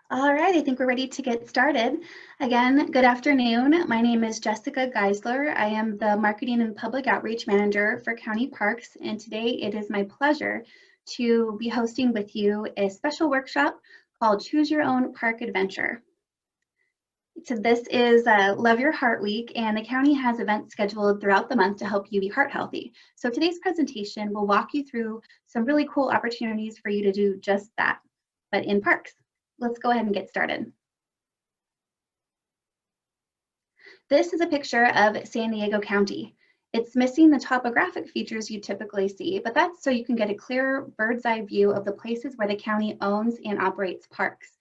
All right, I think we're ready to get started. Again, good afternoon. My name is Jessica Geisler. I am the Marketing and Public Outreach Manager for County Parks, and today it is my pleasure to be hosting with you a special workshop called Choose Your Own Park Adventure. So this is Love Your Heart Week, and the county has events scheduled throughout the month to help you be heart healthy. So today's presentation will walk you through some really cool opportunities for you to do just that, but in parks. Let's go ahead and get started. This is a picture of San Diego County. It's missing the topographic features you typically see, but that's so you can get a clear bird's eye view of the places where the county owns and operates parks.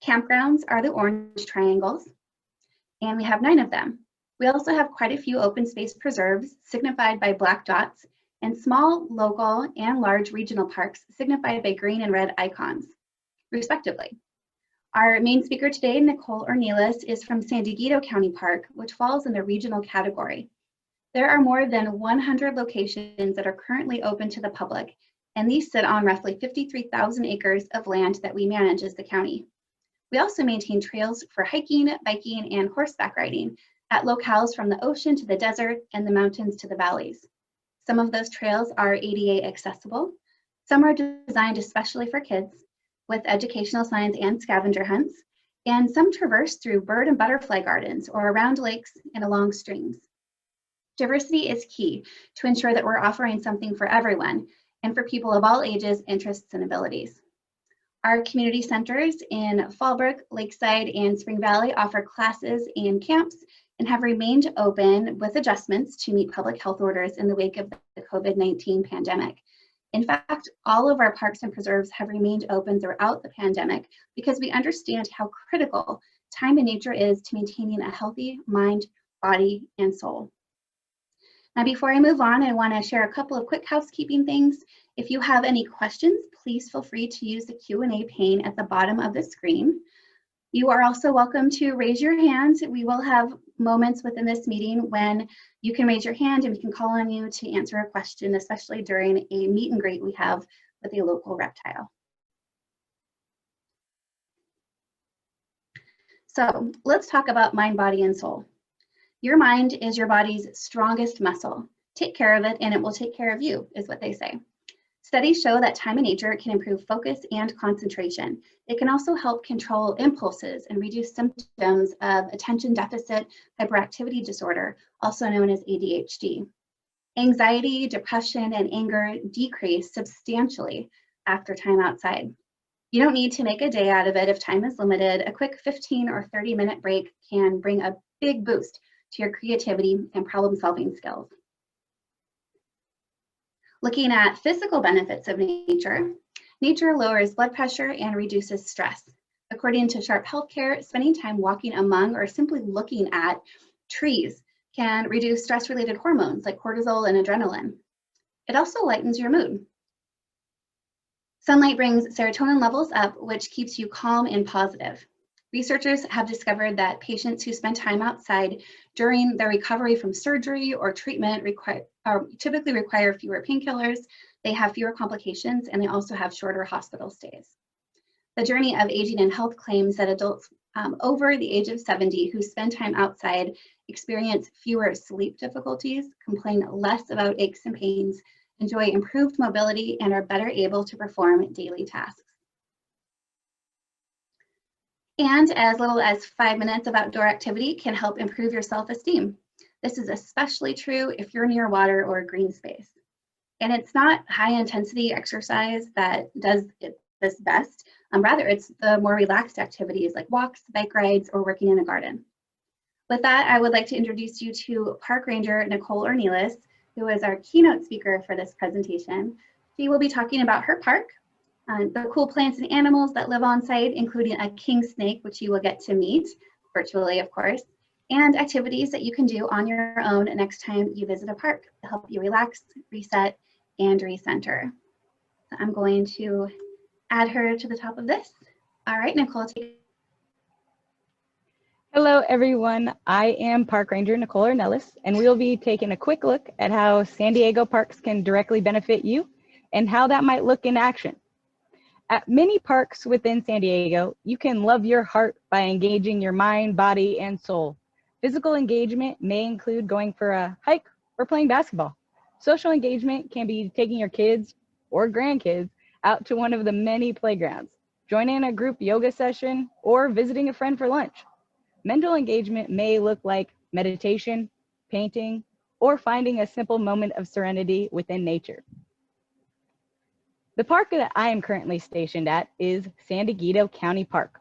Campgrounds are the orange triangles, and we have 9 of them. We also have quite a few open space preserves signified by black dots, and small local and large regional parks signified by green and red icons, respectively. Our main speaker today, Nicole Ornilus, is from San Dieguito County Park, which falls in the regional category. There are more than 100 locations that are currently open to the public, and these sit on roughly 53,000 acres of land that we manage as the county. We also maintain trails for hiking, biking, and horseback riding at locales from the ocean to the desert and the mountains to the valleys. Some of those trails are ADA accessible. Some are designed especially for kids, with educational signs and scavenger hunts, and some traverse through bird and butterfly gardens or around lakes and along streams. Diversity is key to ensure that we're offering something for everyone and for people of all ages, interests, and abilities. Our community centers in Fallbrook, Lakeside, and Spring Valley offer classes and camps and have remained open with adjustments to meet public health orders in the wake of the COVID-19 pandemic. In fact, all of our parks and preserves have remained open throughout the pandemic because we understand how critical time in nature is to maintaining a healthy mind, body, and soul. Now, before I move on, I want to share a couple of quick housekeeping things. If you have any questions, please feel free to use the Q&A pane at the bottom of the screen. You are also welcome to raise your hand. We will have moments within this meeting when you can raise your hand and we can call on you to answer a question, especially during a meet and greet we have with a local reptile. So let's talk about mind, body, and soul. Your mind is your body's strongest muscle. Take care of it and it will take care of you, is what they say. Studies show that time in nature can improve focus and concentration. It can also help control impulses and reduce symptoms of attention deficit hyperactivity disorder, also known as ADHD. Anxiety, depression, and anger decrease substantially after time outside. You don't need to make a day out of it if time is limited. A quick 15 or 30-minute break can bring a big boost to your creativity and problem-solving skills. Looking at physical benefits of nature, nature lowers blood pressure and reduces stress. According to Sharp Healthcare, spending time walking among or simply looking at trees can reduce stress-related hormones like cortisol and adrenaline. It also lightens your mood. Sunlight brings serotonin levels up, which keeps you calm and positive. Researchers have discovered that patients who spend time outside during their recovery from surgery or treatment typically require fewer painkillers, they have fewer complications, and they also have shorter hospital stays. The Journey of Aging and Health claims that adults over the age of 70 who spend time outside experience fewer sleep difficulties, complain less about aches and pains, enjoy improved mobility, and are better able to perform daily tasks. And as little as 5 minutes of outdoor activity can help improve your self-esteem. This is especially true if you're near water or green space. And it's not high intensity exercise that does this best. Rather, it's the more relaxed activities like walks, bike rides, or working in a garden. With that, I would like to introduce you to Park Ranger Nicole Ornilus, who is our keynote speaker for this presentation. She will be talking about her park, the cool plants and animals that live on site, including a king snake, which you will get to meet virtually, of course, and activities that you can do on your own next time you visit a park to help you relax, reset, and recenter. So I'm going to add her to the top of this. All right, Nicole, take. Hello, everyone. I am Park Ranger Nicole Ornilus, and we'll be taking a quick look at how San Diego parks can directly benefit you and how that might look in action. At many parks within San Diego, you can love your heart by engaging your mind, body, and soul. Physical engagement may include going for a hike or playing basketball. Social engagement can be taking your kids or grandkids out to one of the many playgrounds, joining a group yoga session, or visiting a friend for lunch. Mental engagement may look like meditation, painting, or finding a simple moment of serenity within nature. The park that I am currently stationed at is San Dieguito County Park.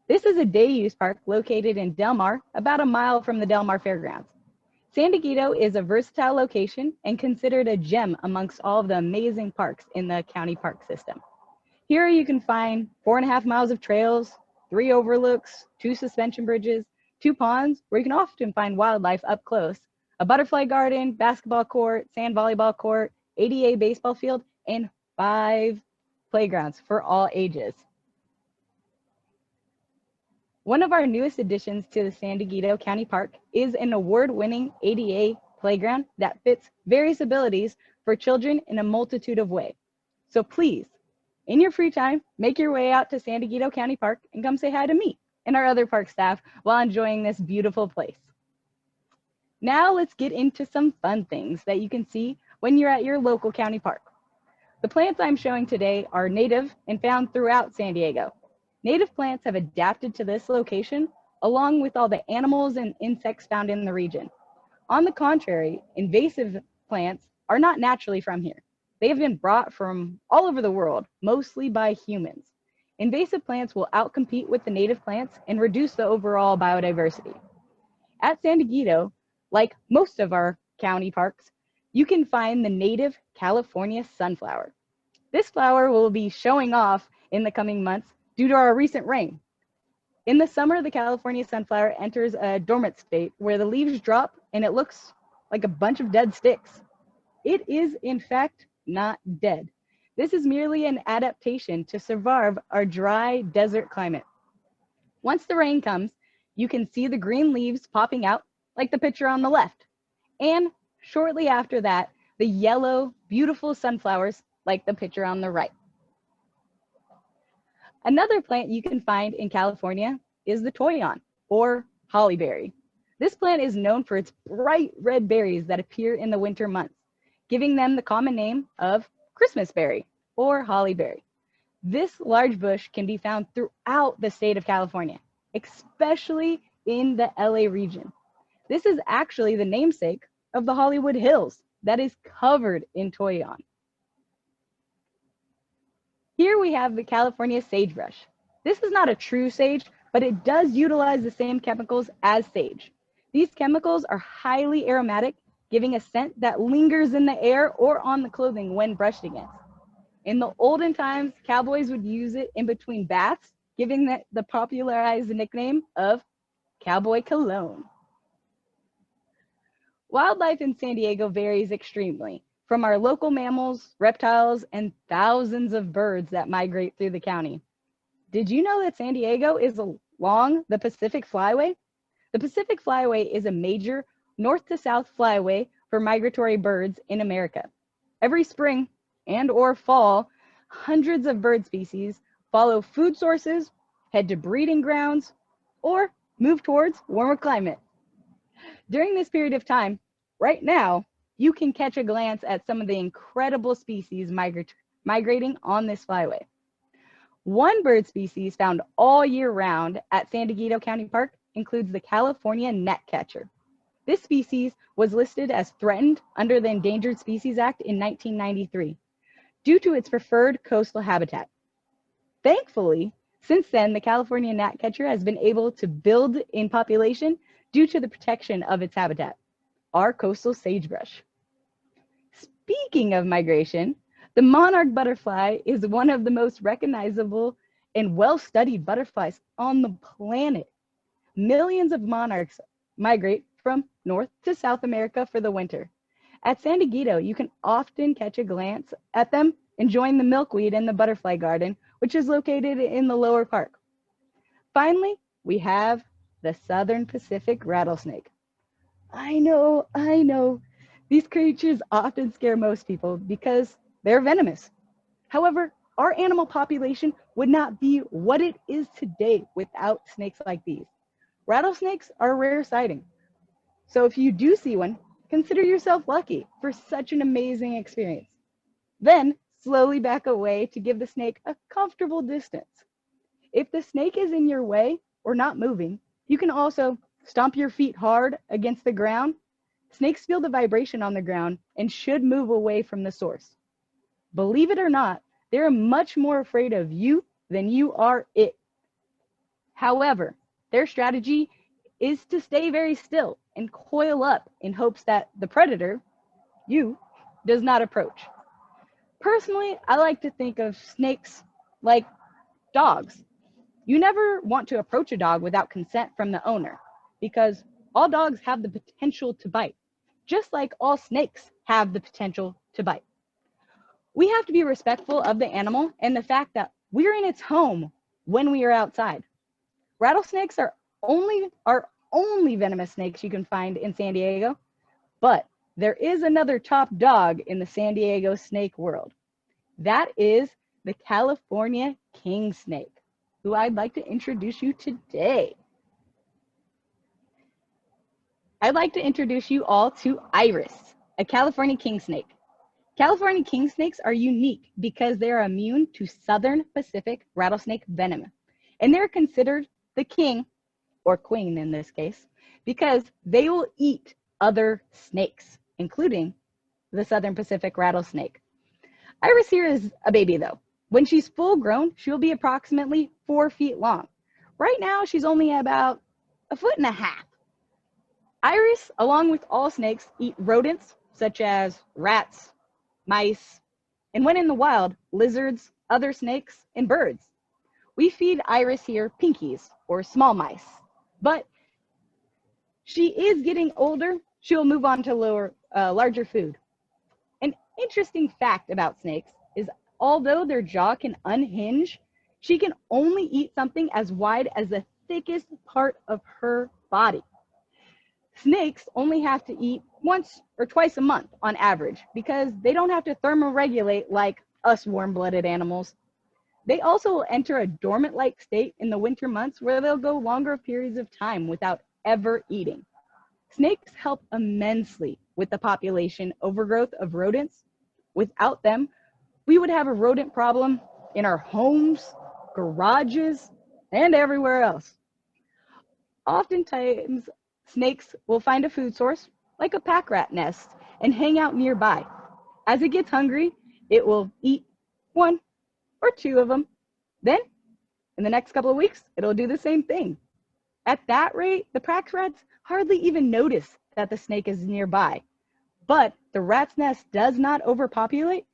This is a day-use park located in Del Mar, about a mile from the Del Mar Fairgrounds. San Dieguito is a versatile location and considered a gem amongst all of the amazing parks in the county park system. Here you can find 4.5 miles of trails, 3 overlooks, 2 suspension bridges, 2 ponds where you can often find wildlife up close, a butterfly garden, basketball court, sand volleyball court, ADA baseball field, and 5 playgrounds for all ages. One of our newest additions to the San Dieguito County Park is an award-winning ADA playground that fits various abilities for children in a multitude of ways. So please, in your free time, make your way out to San Dieguito County Park and come say hi to me and our other park staff while enjoying this beautiful place. Now let's get into some fun things that you can see when you're at your local county park. The plants I'm showing today are native and found throughout San Diego. Native plants have adapted to this location, along with all the animals and insects found in the region. On the contrary, invasive plants are not naturally from here. They have been brought from all over the world, mostly by humans. Invasive plants will outcompete with the native plants and reduce the overall biodiversity. At San Dieguito, like most of our county parks, you can find the native California sunflower. This flower will be showing off in the coming months due to our recent rain. In the summer, the California sunflower enters a dormant state where the leaves drop and it looks like a bunch of dead sticks. It is, in fact, not dead. This is merely an adaptation to survive our dry desert climate. Once the rain comes, you can see the green leaves popping out, like the picture on the left. And shortly after that, the yellow, beautiful sunflowers, like the picture on the right. Another plant you can find in California is the toyon, or hollyberry. This plant is known for its bright red berries that appear in the winter months, giving them the common name of Christmas berry, or hollyberry. This large bush can be found throughout the state of California, especially in the LA region. This is actually the namesake of the Hollywood Hills that is covered in toyon. Here we have the California sagebrush. This is not a true sage, but it does utilize the same chemicals as sage. These chemicals are highly aromatic, giving a scent that lingers in the air or on the clothing when brushed against. In the olden times, cowboys would use it in between baths, giving the popularized nickname of cowboy cologne. Wildlife in San Diego varies extremely, from our local mammals, reptiles, and thousands of birds that migrate through the county. Did you know that San Diego is along the Pacific Flyway? The Pacific Flyway is a major north to south flyway for migratory birds in America. Every spring and/or fall, hundreds of bird species follow food sources, head to breeding grounds, or move towards warmer climate. During this period of time, right now, you can catch a glance at some of the incredible species migrating on this flyway. One bird species found all year round at San Dieguito County Park includes the California Netcatcher. This species was listed as threatened under the Endangered Species Act in 1993 due to its preferred coastal habitat. Thankfully, since then, the California gnatcatcher has been able to build in population due to the protection of its habitat, our coastal sagebrush. Speaking of migration, the monarch butterfly is one of the most recognizable and well-studied butterflies on the planet. Millions of monarchs migrate from North to South America for the winter. At San Dieguito, you can often catch a glance at them enjoying the milkweed in the butterfly garden, which is located in the lower park. Finally, we have the Southern Pacific rattlesnake. I know. These creatures often scare most people because they're venomous. However, our animal population would not be what it is today without snakes like these. Rattlesnakes are a rare sighting. So if you do see one, consider yourself lucky for such an amazing experience. Then slowly back away to give the snake a comfortable distance. If the snake is in your way or not moving, you can also stomp your feet hard against the ground. Snakes feel the vibration on the ground and should move away from the source. Believe it or not, they're much more afraid of you than you are it. However, their strategy is to stay very still and coil up in hopes that the predator, you, does not approach. Personally, I like to think of snakes like dogs. You never want to approach a dog without consent from the owner, because all dogs have the potential to bite, just like all snakes have the potential to bite. We have to be respectful of the animal and the fact that we're in its home when we are outside. Rattlesnakes are only venomous snakes you can find in San Diego, but there is another top dog in the San Diego snake world. That is the California king snake, who I'd like to introduce you today. I'd like to introduce you all to Iris, a California king snake. California king snakes are unique because they are immune to Southern Pacific rattlesnake venom, and they're considered the king, or queen in this case, because they will eat other snakes, including the Southern Pacific rattlesnake. Iris here is a baby though. When she's full grown, she'll be approximately 4 feet long. Right now, she's only about 1.5 feet. Iris, along with all snakes, eat rodents such as rats, mice, and when in the wild, lizards, other snakes, and birds. We feed Iris here pinkies, or small mice, but she is getting older. She'll move on to larger food. An interesting fact about snakes is although their jaw can unhinge, she can only eat something as wide as the thickest part of her body. Snakes only have to eat once or twice a month on average because they don't have to thermoregulate like us warm-blooded animals. They also will enter a dormant-like state in the winter months where they'll go longer periods of time without ever eating. Snakes help immensely with the population overgrowth of rodents. Without them, we would have a rodent problem in our homes, garages, and everywhere else. Oftentimes, snakes will find a food source, like a pack rat nest, and hang out nearby. As it gets hungry, it will eat 1 or 2 of them. Then, in the next couple of weeks, it'll do the same thing. At that rate, the pack rats hardly even notice that the snake is nearby. But the rat's nest does not overpopulate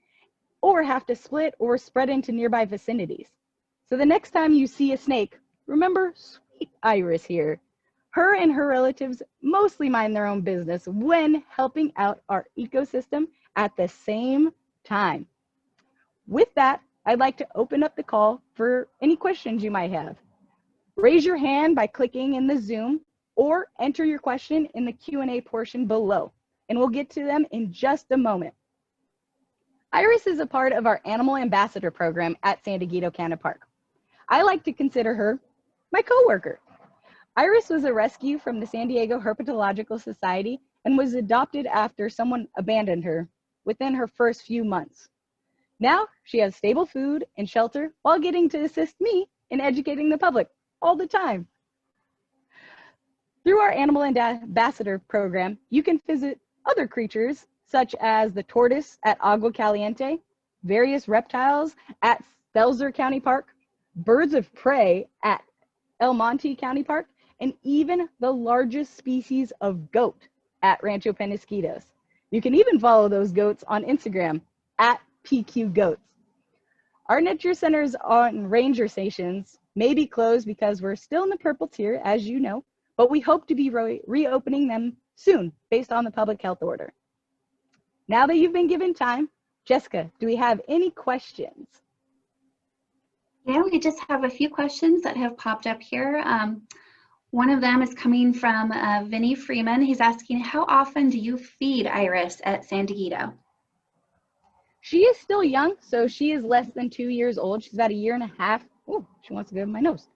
or have to split or spread into nearby vicinities. So the next time you see a snake, remember sweet Iris here. Her and her relatives mostly mind their own business when helping out our ecosystem at the same time. With that, I'd like to open up the call for any questions you might have. Raise your hand by clicking in the Zoom or enter your question in the Q&A portion below, and we'll get to them in just a moment. Iris is a part of our Animal Ambassador program at San Dieguito County Park. I like to consider her my coworker. Iris was a rescue from the San Diego Herpetological Society and was adopted after someone abandoned her within her first few months. Now she has stable food and shelter while getting to assist me in educating the public all the time. Through our Animal Ambassador program, you can visit other creatures such as the tortoise at Agua Caliente, various reptiles at Stelzer County Park, birds of prey at El Monte County Park, and even the largest species of goat at Rancho Penasquitos. You can even follow those goats on Instagram at PQ Goats. Our nature centers on ranger stations may be closed because we're still in the purple tier, as you know, but we hope to be reopening them soon based on the public health order. Now that you've been given time, Jessica, do we have any questions? Yeah, we just have a few questions that have popped up here. One of them is coming from Vinny Freeman. He's asking, how often do you feed Iris at San Dieguito? She is still young, so she is less than 2 years old. She's about a year and a half. Oh, she wants to go to my nose.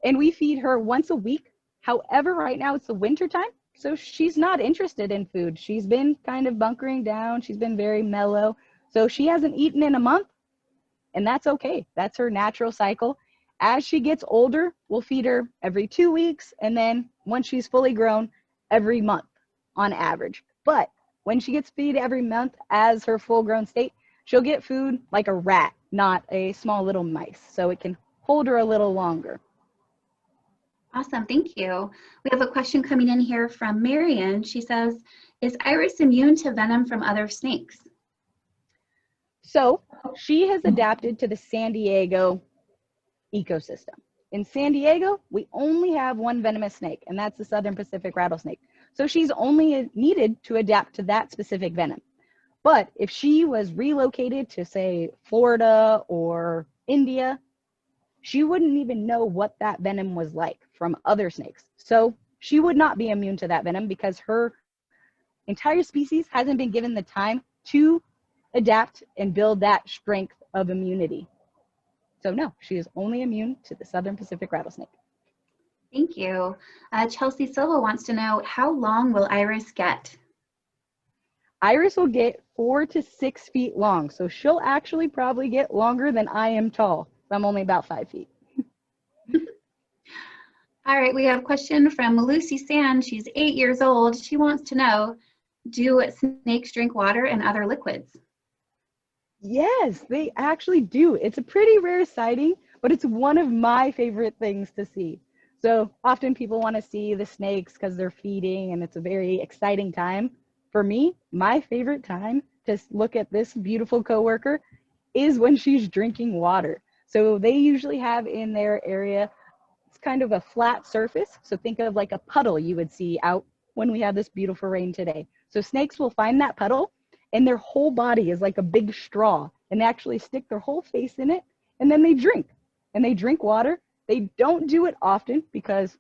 And we feed her once a week. However, right now it's the winter time, so she's not interested in food. She's been kind of bunkering down. She's been very mellow. So she hasn't eaten in a month, and that's okay. That's her natural cycle. As she gets older, we'll feed her every 2 weeks, and then once she's fully grown, every month on average. But when she gets feed every month as her full grown state, she'll get food like a rat, not a small little mice. So it can hold her a little longer. Awesome, thank you. We have a question coming in here from Marion. She says, is Iris immune to venom from other snakes? So she has adapted to the San Diego ecosystem. In San Diego, we only have one venomous snake, and that's the Southern Pacific rattlesnake. So she's only needed to adapt to that specific venom. But if she was relocated to, say, Florida or India, she wouldn't even know what that venom was like from other snakes. So she would not be immune to that venom because her entire species hasn't been given the time to adapt and build that strength of immunity. So no, she is only immune to the Southern Pacific rattlesnake. Thank you. Chelsea Silva wants to know, how long will Iris get? Iris will get 4 to 6 feet long. So she'll actually probably get longer than I am tall. I'm only about 5 feet. All right, we have a question from Lucy Sand. She's 8 years old. She wants to know, do snakes drink water and other liquids? Yes, they actually do. It's a pretty rare sighting, but it's one of my favorite things to see. So often people want to see the snakes because they're feeding and it's a very exciting time. For me, my favorite time to look at this beautiful coworker is when she's drinking water. So they usually have in their area, it's kind of a flat surface. So think of like a puddle you would see out when we have this beautiful rain today. So snakes will find that puddle and their whole body is like a big straw and they actually stick their whole face in it and then they drink water. They don't do it often because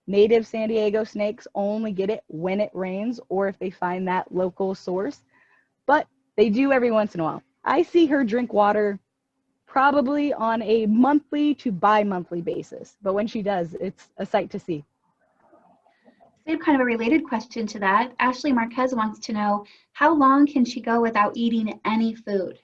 native San Diego snakes only get it when it rains or if they find that local source, but they do every once in a while. I see her drink water probably on a monthly to bi-monthly basis, but when she does, it's a sight to see. I have kind of a related question to that. Ashley Marquez wants to know, how long can she go without eating any food?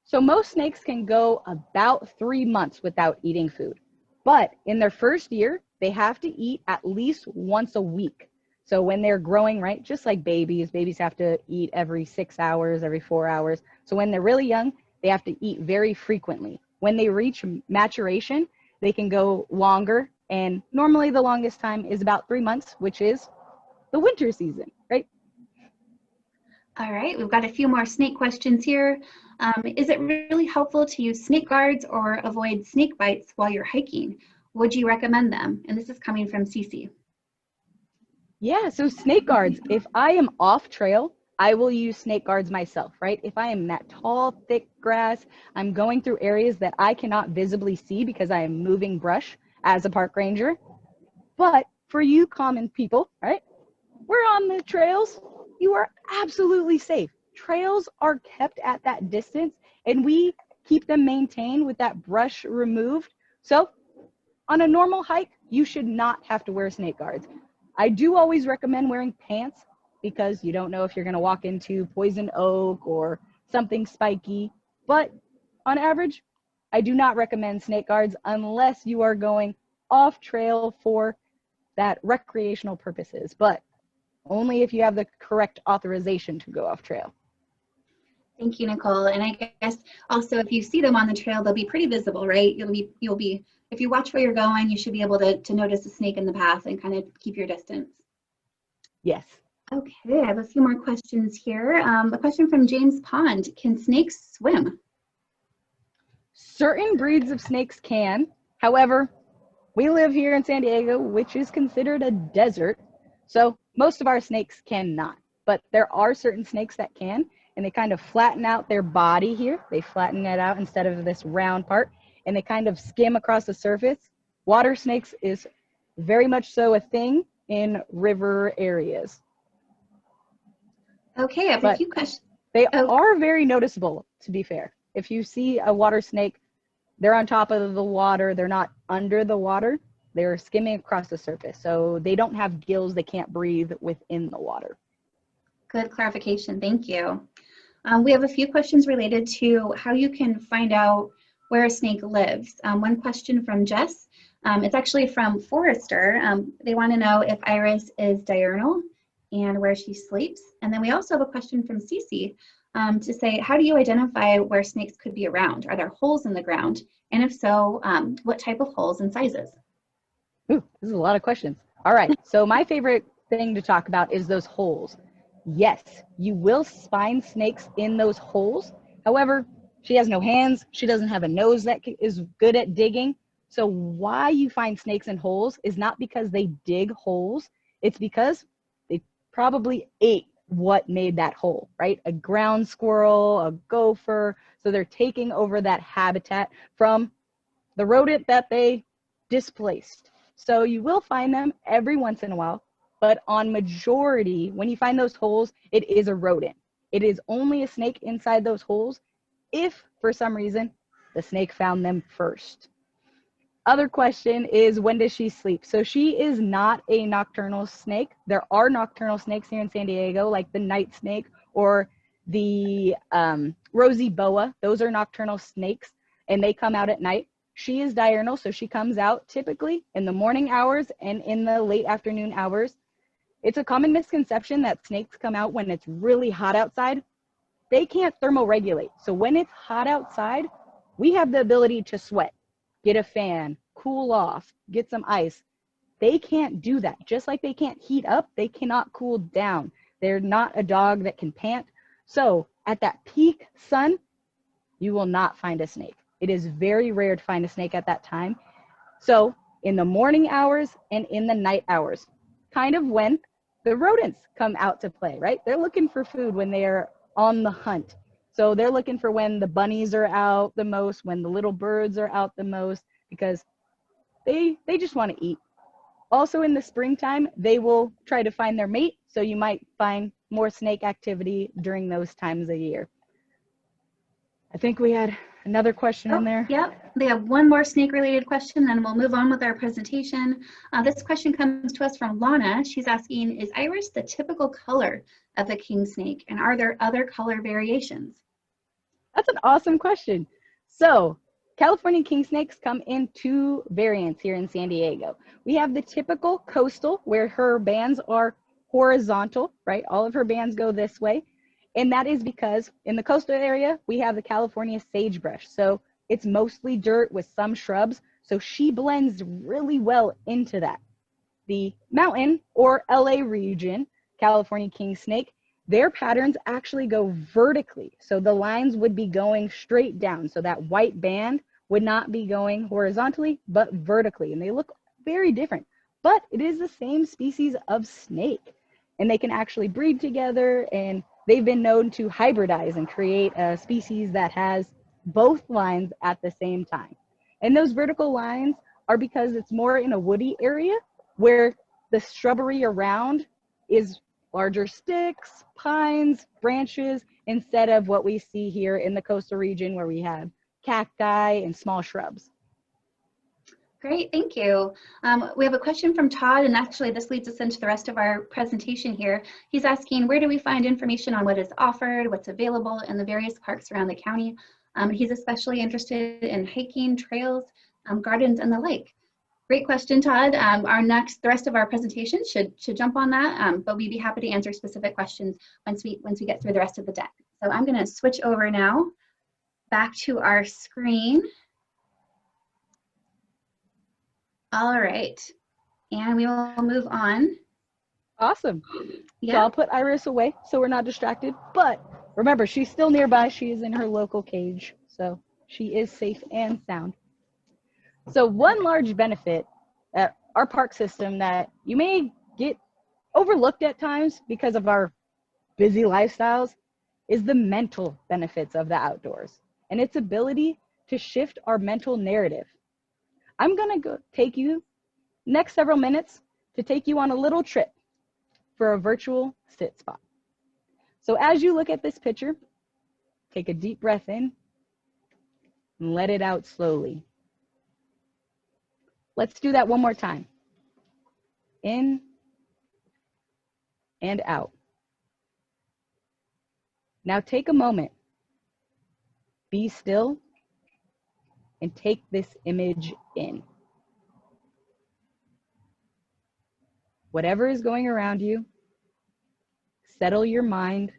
So most snakes can go about 3 months without eating food, but in their first year, they have to eat at least once a week. So when they're growing, right, just like babies have to eat every 6 hours, every 4 hours. So when they're really young, they have to eat very frequently. When they reach maturation, they can go longer. And normally the longest time is about 3 months, which is the winter season, right? All right, we've got a few more snake questions here. Is it really helpful to use snake guards or avoid snake bites while you're hiking? Would you recommend them? And this is coming from Cece. Yeah, so snake guards, if I am off trail, I will use snake guards myself, right? If I am in that tall, thick grass, I'm going through areas that I cannot visibly see because I am moving brush as a park ranger. But for you common people, right? We're on the trails. You are absolutely safe. Trails are kept at that distance and we keep them maintained with that brush removed. So on a normal hike, you should not have to wear snake guards. I do always recommend wearing pants because you don't know if you're going to walk into poison oak or something spiky. But on average, I do not recommend snake guards unless you are going off trail for that recreational purposes, but only if you have the correct authorization to go off trail. Thank you, Nicole. And I guess also if you see them on the trail, they'll be pretty visible, right? You'll be if you watch where you're going, you should be able to notice a snake in the path and kind of keep your distance. Yes. Okay, I have a few more questions here. A question from James Pond. Can snakes swim? Certain breeds of snakes can. However, we live here in San Diego, which is considered a desert. So most of our snakes cannot. But there are certain snakes that can, and they kind of flatten out their body here. They flatten it out instead of this round part, and they kind of skim across the surface. Water snakes is very much so a thing in river areas. Okay, I have a few questions. They Oh, are very noticeable, to be fair. If you see a water snake, they're on top of the water. They're not under the water. They're skimming across the surface. So they don't have gills. They can't breathe within the water. good clarification. Thank you. We have a few questions related to how you can find out where a snake lives. One question from Jess. It's actually from Forrester. They want to know if Iris is diurnal and where she sleeps. And then we also have a question from Cece to say, how do you identify where snakes could be around? Are there holes in the ground? And if so, what type of holes and sizes? Ooh, this is a lot of questions. All right, so my favorite thing to talk about is those holes. Yes, you will find snakes in those holes. However, she has no hands. She doesn't have a nose that is good at digging. So why you find snakes in holes is not because they dig holes. It's because they probably ate what made that hole, right? A ground squirrel, a gopher. So they're taking over that habitat from the rodent that they displaced. So you will find them every once in a while, but on majority, when you find those holes, it is a rodent. It is only a snake inside those holes if, for some reason, the snake found them first. Other question is, when does she sleep? So she is not a nocturnal snake. There are nocturnal snakes here in San Diego, like the night snake or the rosy boa. Those are nocturnal snakes, and they come out at night. She is diurnal, so she comes out typically in the morning hours and in the late afternoon hours. It's a common misconception that snakes come out when it's really hot outside. They can't thermoregulate. So when it's hot outside, we have the ability to sweat, get a fan, cool off, get some ice. They can't do that. Just like they can't heat up, they cannot cool down. They're not a dog that can pant. So at that peak sun, you will not find a snake. It is very rare to find a snake at that time. So in the morning hours and in the night hours, kind of when the rodents come out to play, right? They're looking for food when they are on the hunt. So they're looking for when the bunnies are out the most, when the little birds are out the most, because they just want to eat. Also in the springtime, they will try to find their mate. So you might find more snake activity during those times of year. I think we had another question in there. Yep, they have one more snake-related question, then we'll move on with our presentation. This question comes to us from Lana. She's asking, is Iris the typical color of the king snake, and are there other color variations? That's an awesome question. So California king snakes come in two variants here in San Diego. We have the typical coastal, where her bands are horizontal, right? All of her bands go this way. And that is because in the coastal area, we have the California sagebrush. So it's mostly dirt with some shrubs. So she blends really well into that. The mountain or LA region, California king snake, their patterns actually go vertically. So the lines would be going straight down. So that white band would not be going horizontally, but vertically. And they look very different. But it is the same species of snake. And they can actually breed together, and they've been known to hybridize and create a species that has both lines at the same time. And those vertical lines are because it's more in a woody area where the shrubbery around is larger sticks, pines, branches, instead of what we see here in the coastal region where we have cacti and small shrubs. Great, thank you. We have a question from Todd, and actually this leads us into the rest of our presentation here. He's asking, where do we find information on what is offered, what's available in the various parks around the county? He's especially interested in hiking, trails, gardens, and the like. Great question, Todd. The rest of our presentation should jump on that, but we'd be happy to answer specific questions once we get through the rest of the deck. So I'm going to switch over now back to our screen. All right, and we will move on. Awesome. Yeah. So I'll put Iris away so we're not distracted. But remember, she's still nearby. She is in her local cage, so she is safe and sound. So one large benefit at our park system that you may get overlooked at times because of our busy lifestyles is the mental benefits of the outdoors and its ability to shift our mental narrative. I'm going to take you next several minutes to take you on a little trip for a virtual sit spot. So as you look at this picture, take a deep breath in and let it out slowly. Let's do that one more time. In and out. Now take a moment. Be still and take this image in. Whatever is going around you, settle your mind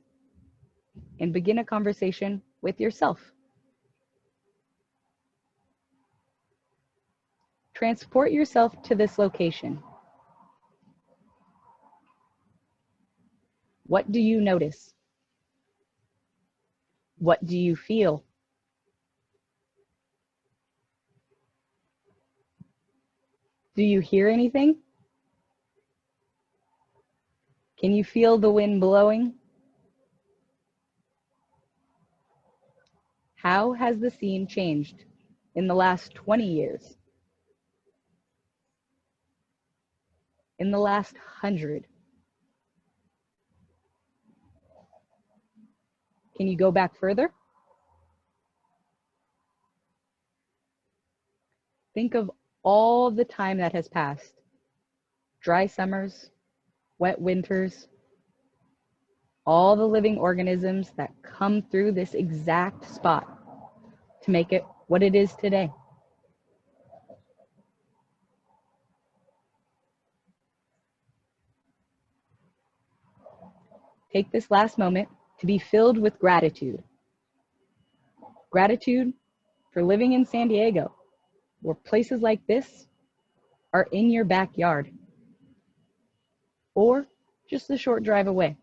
and begin a conversation with yourself. Transport yourself to this location. What do you notice? What do you feel? Do you hear anything? Can you feel the wind blowing? How has the scene changed in the last 20 years? In the last 100? Can you go back further? Think of all the time that has passed. Dry summers, wet winters, all the living organisms that come through this exact spot to make it what it is today. Take this last moment to be filled with gratitude. Gratitude for living in San Diego, where places like this are in your backyard, or just a short drive away.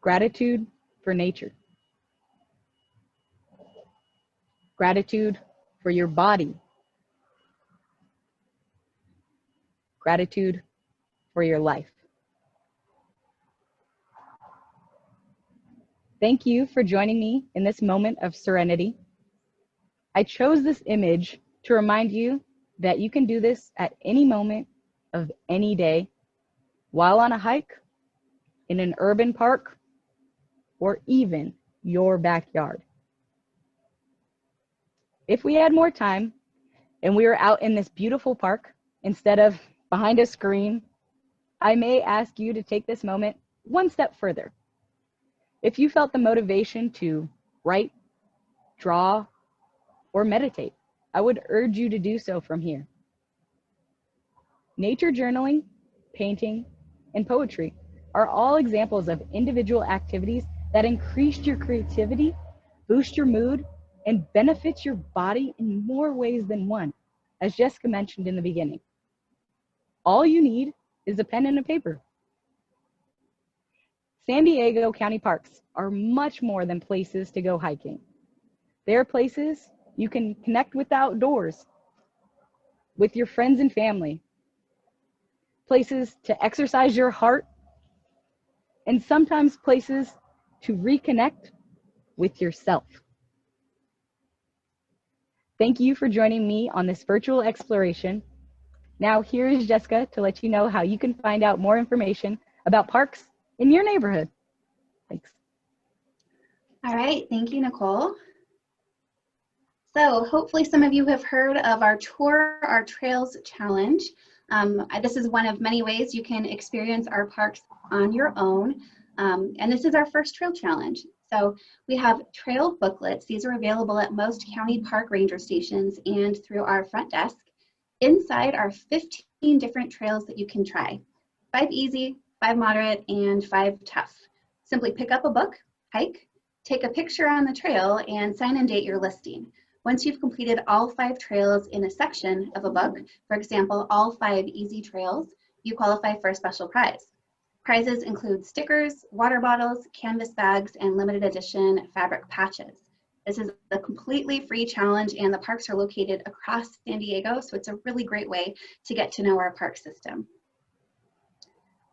Gratitude for nature. Gratitude for your body. Gratitude for your life. Thank you for joining me in this moment of serenity. I chose this image to remind you that you can do this at any moment of any day, while on a hike, in an urban park, or even your backyard. If we had more time and we were out in this beautiful park instead of behind a screen, I may ask you to take this moment one step further. If you felt the motivation to write, draw, or meditate, I would urge you to do so from here. Nature journaling, painting, and poetry are all examples of individual activities that increase your creativity, boost your mood, and benefits your body in more ways than one, as Jessica mentioned in the beginning. All you need is a pen and a paper. San Diego County parks are much more than places to go hiking. They are places you can connect with the outdoors, with your friends and family, places to exercise your heart, and sometimes places to reconnect with yourself. Thank you for joining me on this virtual exploration. Now here is Jessica to let you know how you can find out more information about parks in your neighborhood. Thanks. All right, thank you, Nicole. So hopefully some of you have heard of our Tour Our Trails Challenge. This is one of many ways you can experience our parks on your own. And this is our first trail challenge. So we have trail booklets. These are available at most county park ranger stations and through our front desk. Inside are 15 different trails that you can try. 5 easy, 5 moderate, and 5 tough. Simply pick up a book, hike, take a picture on the trail, and sign and date your listing. Once you've completed all 5 trails in a section of a book, for example, all 5 easy trails, you qualify for a special prize. Prizes include stickers, water bottles, canvas bags, and limited edition fabric patches. This is a completely free challenge, and the parks are located across San Diego, so it's a really great way to get to know our park system.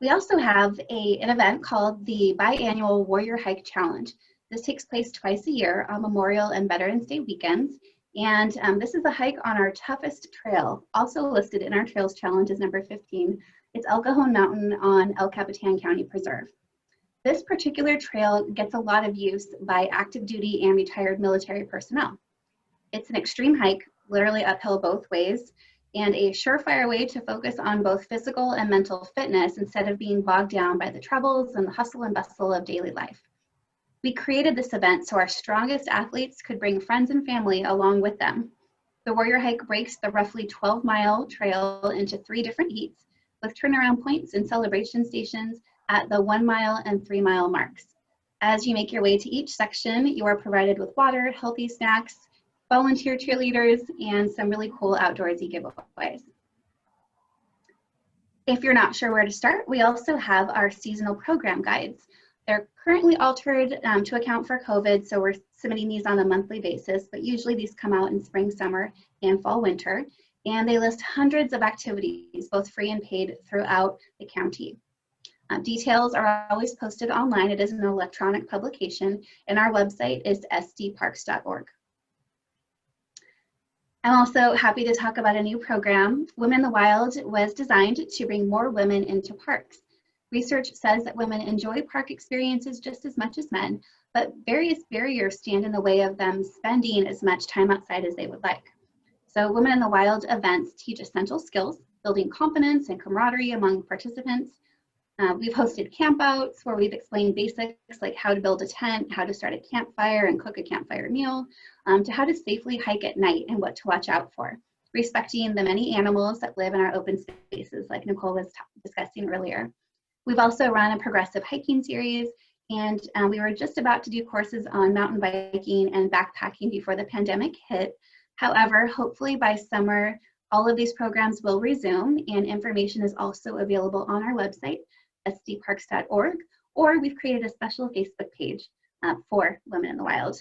We also have an event called the Biannual Warrior Hike Challenge. This takes place twice a year on Memorial and Veterans Day weekends, and this is a hike on our toughest trail. Also listed in our Trails Challenge is number 15. It's El Cajon Mountain on El Capitan County Preserve. This particular trail gets a lot of use by active duty and retired military personnel. It's an extreme hike, literally uphill both ways, and a surefire way to focus on both physical and mental fitness instead of being bogged down by the troubles and the hustle and bustle of daily life. We created this event so our strongest athletes could bring friends and family along with them. The Warrior Hike breaks the roughly 12-mile trail into 3 different heats with turnaround points and celebration stations at the 1-mile and 3-mile marks. As you make your way to each section, you are provided with water, healthy snacks, volunteer cheerleaders, and some really cool outdoorsy giveaways. If you're not sure where to start, we also have our seasonal program guides. They're currently altered to account for COVID, so we're submitting these on a monthly basis, but usually these come out in spring, summer, and fall, winter, and they list hundreds of activities, both free and paid, throughout the county. Details are always posted online. It is an electronic publication, and our website is sdparks.org. I'm also happy to talk about a new program. Women in the Wild was designed to bring more women into parks. Research says that women enjoy park experiences just as much as men, but various barriers stand in the way of them spending as much time outside as they would like. So Women in the Wild events teach essential skills, building confidence and camaraderie among participants. We've hosted campouts where we've explained basics like how to build a tent, how to start a campfire and cook a campfire meal, to how to safely hike at night and what to watch out for, respecting the many animals that live in our open spaces like Nicole was discussing earlier. We've also run a progressive hiking series, and we were just about to do courses on mountain biking and backpacking before the pandemic hit. However, hopefully by summer, all of these programs will resume, and information is also available on our website, sdparks.org, or we've created a special Facebook page for Women in the Wild.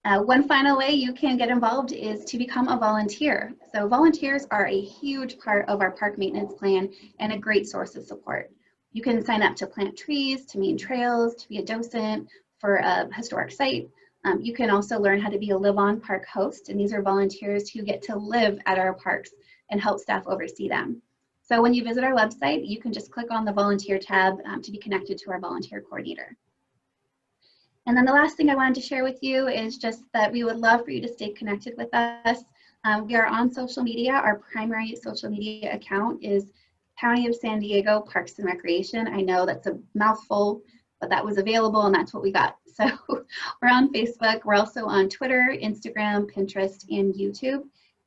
One final way you can get involved is to become a volunteer. So volunteers are a huge part of our park maintenance plan and a great source of support. You can sign up to plant trees, to maintain trails, to be a docent for a historic site. You can also learn how to be a live-on park host, and these are volunteers who get to live at our parks and help staff oversee them. So when you visit our website, you can just click on the volunteer tab to be connected to our volunteer coordinator. And then the last thing I wanted to share with you is just that we would love for you to stay connected with us. We are on social media. Our primary social media account is County of San Diego Parks and Recreation. I know that's a mouthful, but that was available and that's what we got. So we're on Facebook. We're also on Twitter, Instagram, Pinterest, and YouTube.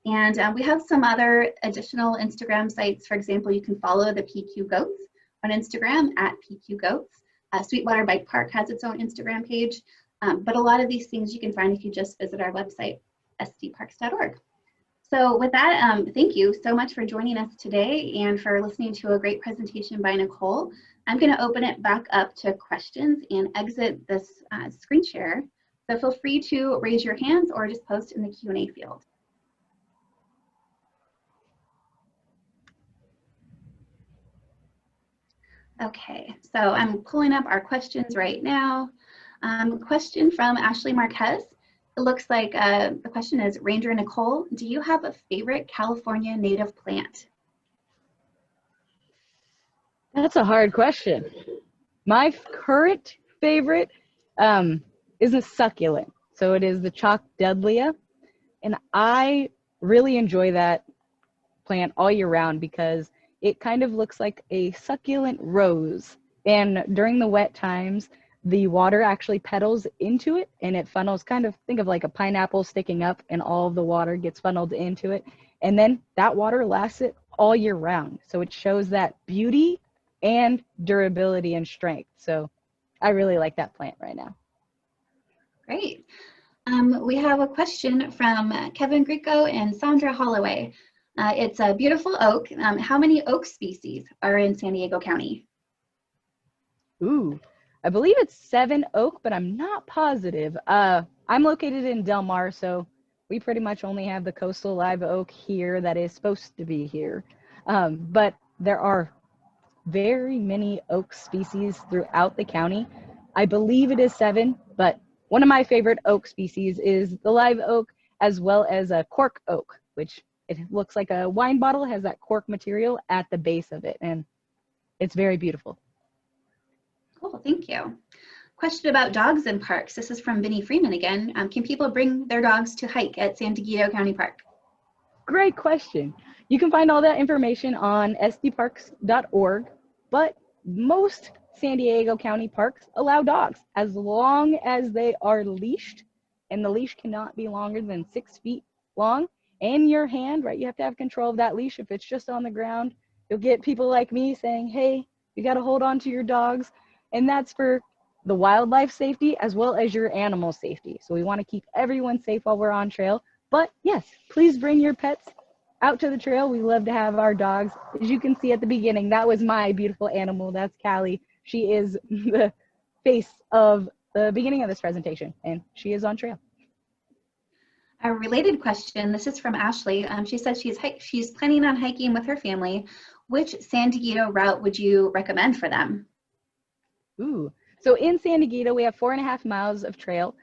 And we have some other additional Instagram sites. For example, you can follow the PQ Goats on Instagram at PQ Goats. Sweetwater Bike Park has its own Instagram page, but a lot of these things you can find if you just visit our website, sdparks.org. So with that, thank you so much for joining us today and for listening to a great presentation by Nicole. I'm going to open it back up to questions and exit this screen share. So feel free to raise your hands or just post in the Q&A field. Okay, so I'm pulling up our questions right now. Question from Ashley Marquez. It looks like the question is, Ranger Nicole, do you have a favorite California native plant? That's a hard question. My current favorite is a succulent. So it is the chalk deadlia. And I really enjoy that plant all year round because it kind of looks like a succulent rose. And during the wet times, the water actually petals into it and it funnels, kind of think of like a pineapple sticking up and all of the water gets funneled into it. And then that water lasts it all year round. So it shows that beauty and durability and strength. So I really like that plant right now. Great. We have a question from Kevin Greco and Sandra Holloway. It's a beautiful oak. How many oak species are in San Diego County? Ooh, I believe it's 7 oak, but I'm not positive. I'm located in Del Mar, so we pretty much only have the coastal live oak here that is supposed to be here. But there are very many oak species throughout the county. I believe it is 7, but one of my favorite oak species is the live oak, as well as a cork oak, which it looks like a wine bottle, has that cork material at the base of it. And It's very beautiful. Cool, thank you. Question about dogs in parks. This is from Vinny Freeman again. Can people bring their dogs to hike at San Dieguito County Park? Great question. You can find all that information on sdparks.org, but most San Diego County parks allow dogs as long as they are leashed, and the leash cannot be longer than 6 feet long. And your hand, right? You have to have control of that leash. If it's just on the ground, you'll get people like me saying, hey, you got to hold on to your dogs. And that's for the wildlife safety as well as your animal safety. So we want to keep everyone safe while we're on trail. But yes, please bring your pets out to the trail. We love to have our dogs. As you can see at the beginning, that was my beautiful animal. That's Callie. She is the face of the beginning of this presentation, and she is on trail. A related question, this is from Ashley. She says she's planning on hiking with her family. Which San Dieguito route would you recommend for them? Ooh, so in San Dieguito, we have 4.5 miles of trail.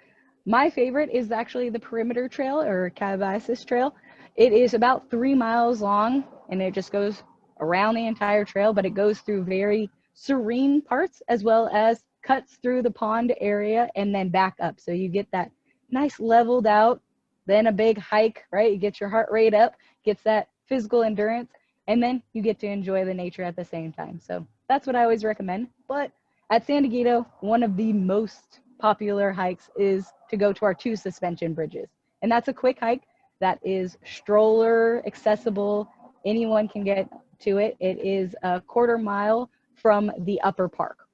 My favorite is actually the perimeter trail, or Calabasas Trail. It is about 3 miles long, and it just goes around the entire trail, but it goes through very serene parts as well as cuts through the pond area and then back up. So you get that nice leveled out, then a big hike, right? You get your heart rate up, gets that physical endurance, and then you get to enjoy the nature at the same time. So that's what I always recommend. But at San Dieguito, one of the most popular hikes is to go to our 2 suspension bridges. And that's a quick hike that is stroller accessible. Anyone can get to it. It is a 1/4 mile from the upper park.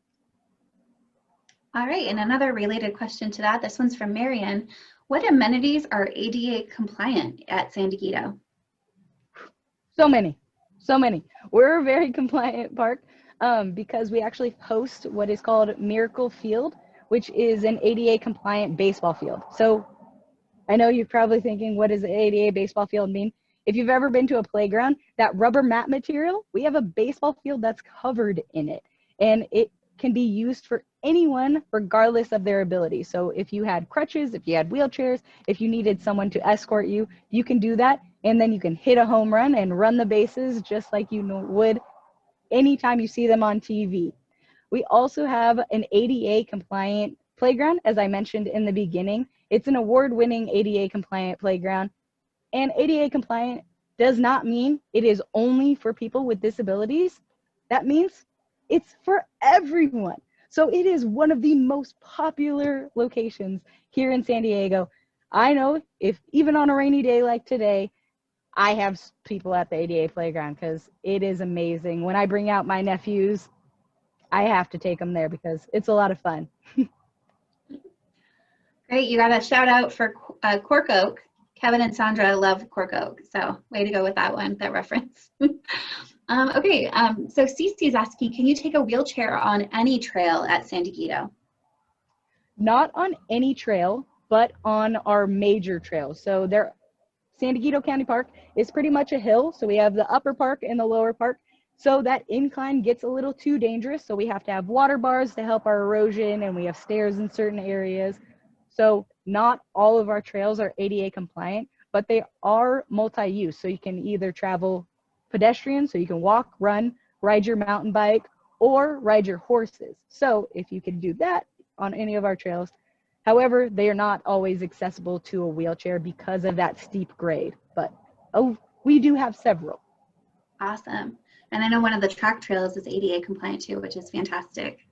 All right, and another related question to that, this one's from Marion. What amenities are ADA compliant at San Dieguito? So many. We're a very compliant park because we actually host what is called Miracle Field, which is an ADA compliant baseball field. So I know you're probably thinking, what does the ADA baseball field mean? If you've ever been to a playground, that rubber mat material, we have a baseball field that's covered in it. And it can be used for anyone regardless of their ability. So if you had crutches, if you had wheelchairs, if you needed someone to escort you, you can do that. And then you can hit a home run and run the bases just like you would anytime you see them on TV. We also have an ADA compliant playground, as I mentioned in the beginning. It's an award-winning ADA compliant playground. And ADA compliant does not mean it is only for people with disabilities. That means it's for everyone. So it is one of the most popular locations here in San Diego. I know if even on a rainy day like today, I have people at the ADA playground because it is amazing. When I bring out my nephews, I have to take them there because it's a lot of fun. Great, you got a shout out for Cork Oak. Kevin and Sandra love Cork Oak, so way to go with that one, that reference. Okay, so Cece's asking, can you take a wheelchair on any trail at San Dieguito? Not on any trail, but on our major trails. So San Dieguito County Park is pretty much a hill. So we have the upper park and the lower park. So that incline gets a little too dangerous. So we have to have water bars to help our erosion, and we have stairs in certain areas. So not all of our trails are ADA compliant, but they are multi-use. So you can either travel pedestrian, so you can walk, run, ride your mountain bike, or ride your horses. So if you can do that on any of our trails, however, they are not always accessible to a wheelchair because of that steep grade, but we do have several. Awesome. And I know one of the track trails is ADA compliant too, which is fantastic.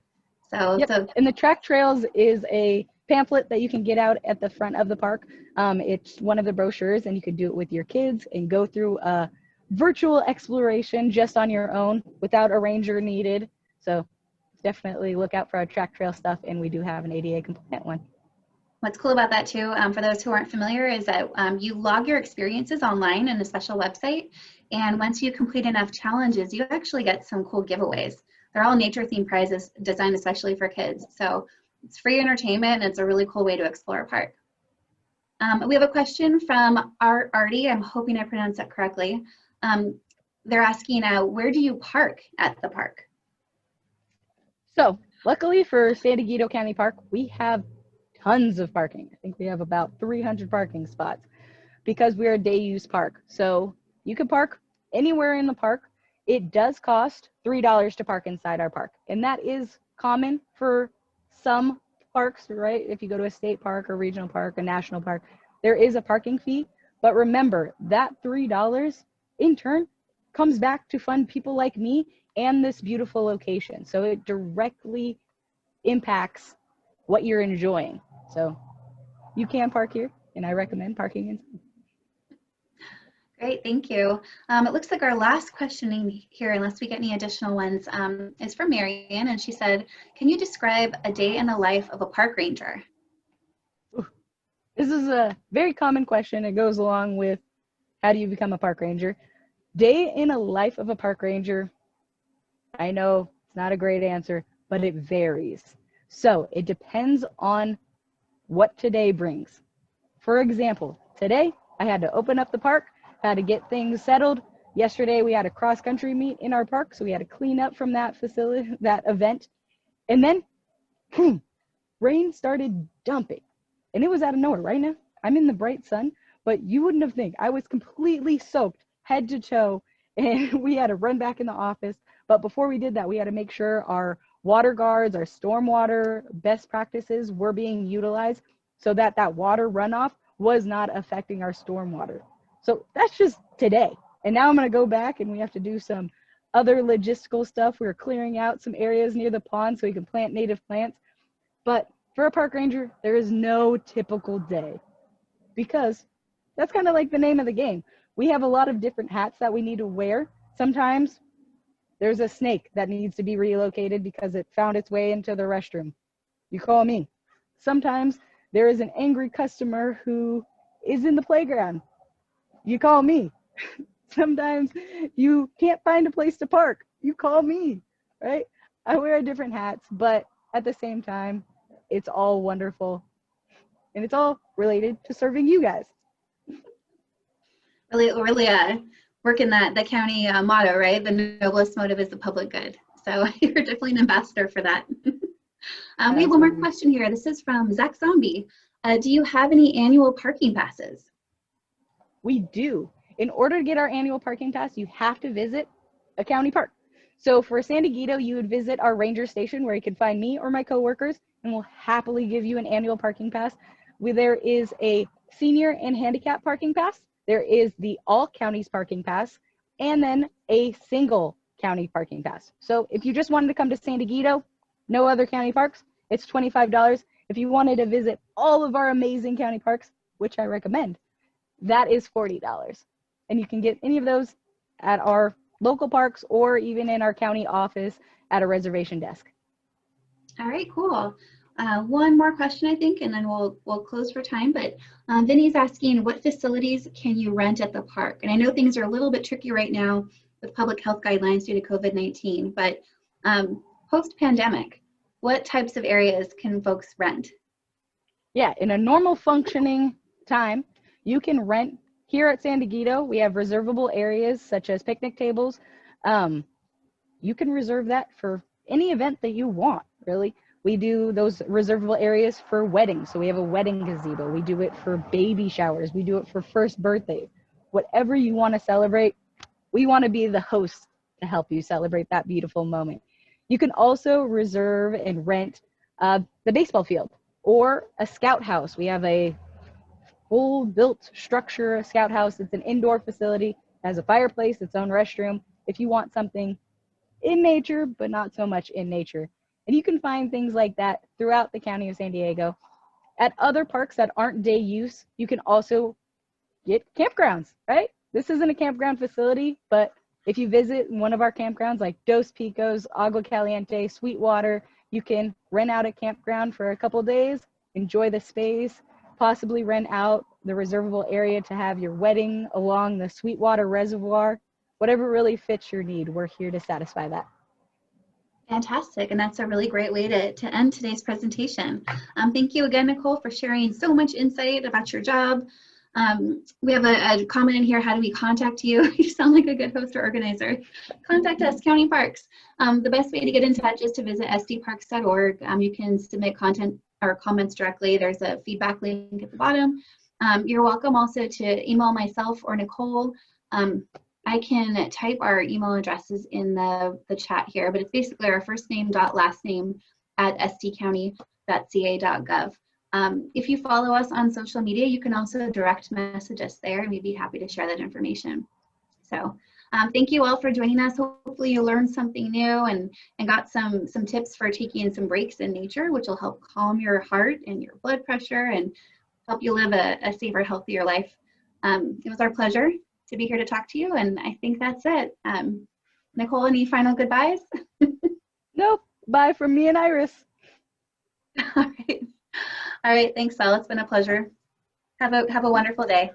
So, yep. And the track trails is a pamphlet that you can get out at the front of the park. It's one of the brochures, and you could do it with your kids and go through a virtual exploration just on your own without a ranger needed. So definitely look out for our track trail stuff, and we do have an ADA compliant one. What's cool about that too, for those who aren't familiar, is that you log your experiences online in a special website, and once you complete enough challenges, you actually get some cool giveaways. They're all nature-themed prizes designed especially for kids. So it's free entertainment, and it's a really cool way to explore a park. We have a question from Artie. I'm hoping I pronounced that correctly. They're asking, where do you park at the park? So luckily for San Dieguito County Park, we have tons of parking. I think we have about 300 parking spots because we're a day use park. So you can park anywhere in the park. It does cost $3 to park inside our park. And that is common for some parks, right? If you go to a state park or regional park, a national park, there is a parking fee. But remember, that $3 in turn comes back to fund people like me and this beautiful location. So it directly impacts what you're enjoying. So you can park here, and I recommend parking inside. Great, thank you. It looks like our last questioning here, unless we get any additional ones, is from Marianne, and she said, can you describe a day in the life of a park ranger? This is a very common question. It goes along with how do you become a park ranger? Day in a life of a park ranger, I know it's not a great answer, but it varies. So it depends on what today brings. For example, today I had to open up the park, had to get things settled. Yesterday we had a cross-country meet in our park, so we had to clean up from that facility, that event. And then, rain started dumping. And it was out of nowhere. Right now, I'm in the bright sun, but you wouldn't have think. I was completely soaked head to toe, and we had to run back in the office. But before we did that, we had to make sure our water guards, our stormwater best practices were being utilized so that that water runoff was not affecting our stormwater. So that's just today. And now I'm going to go back and we have to do some other logistical stuff. We're clearing out some areas near the pond so we can plant native plants. But for a park ranger, there is no typical day because that's kind of like the name of the game. We have a lot of different hats that we need to wear. Sometimes there's a snake that needs to be relocated because it found its way into the restroom. You call me. Sometimes there is an angry customer who is in the playground. You call me. Sometimes you can't find a place to park. You call me, right? I wear different hats, but at the same time, it's all wonderful. And it's all related to serving you guys. Really working the county motto, right? The noblest motive is the public good. So you're definitely an ambassador for that. We have one more question here. This is from Zach Zombie. Do you have any annual parking passes? We do. In order to get our annual parking pass, you have to visit a county park. So for San Dieguito, you would visit our ranger station where you can find me or my coworkers, and we'll happily give you an annual parking pass. There is a senior and handicap parking pass. There is the all counties parking pass, and then a single county parking pass. So if you just wanted to come to San Dieguito, no other county parks, it's $25. If you wanted to visit all of our amazing county parks, which I recommend, that is $40. And you can get any of those at our local parks or even in our county office at a reservation desk. All right, cool. One more question, I think, and then we'll close for time. But Vinny's asking, what facilities can you rent at the park? And I know things are a little bit tricky right now with public health guidelines due to COVID-19, but post-pandemic, what types of areas can folks rent? Yeah, in a normal functioning time, you can rent here at San Dieguito. We have reservable areas such as picnic tables. You can reserve that for any event that you want, really. We do those reservable areas for weddings. So we have a wedding gazebo. We do it for baby showers. We do it for first birthdays. Whatever you want to celebrate, we want to be the host to help you celebrate that beautiful moment. You can also reserve and rent the baseball field or a scout house. We have a full built structure, a scout house. It's an indoor facility, has a fireplace, its own restroom. If you want something in nature, but not so much in nature. And you can find things like that throughout the county of San Diego. At other parks that aren't day use, you can also get campgrounds, right? This isn't a campground facility, but if you visit one of our campgrounds like Dos Picos, Agua Caliente, Sweetwater, you can rent out a campground for a couple days, enjoy the space, possibly rent out the reservable area to have your wedding along the Sweetwater Reservoir. Whatever really fits your need, we're here to satisfy that. Fantastic, and that's a really great way to end today's presentation. Thank you again, Nicole, for sharing so much insight about your job. We have a comment in here, how do we contact you? You sound like a good host or organizer. Contact us, County Parks. The best way to get in touch is to visit sdparks.org. You can submit content or comments directly. There's a feedback link at the bottom. You're welcome also to email myself or Nicole. I can type our email addresses in the chat here, but it's basically our first name dot last name at stcounty.ca.gov. If you follow us on social media, you can also direct message us there, and we'd be happy to share that information. So thank you all for joining us. Hopefully you learned something new and got some tips for taking some breaks in nature, which will help calm your heart and your blood pressure and help you live a safer, healthier life. It was our pleasure to be here to talk to you, and I think that's it. Nicole, any final goodbyes? Nope. Bye from me and Iris. All right. All right. Thanks, Sal. It's been a pleasure. Have a wonderful day.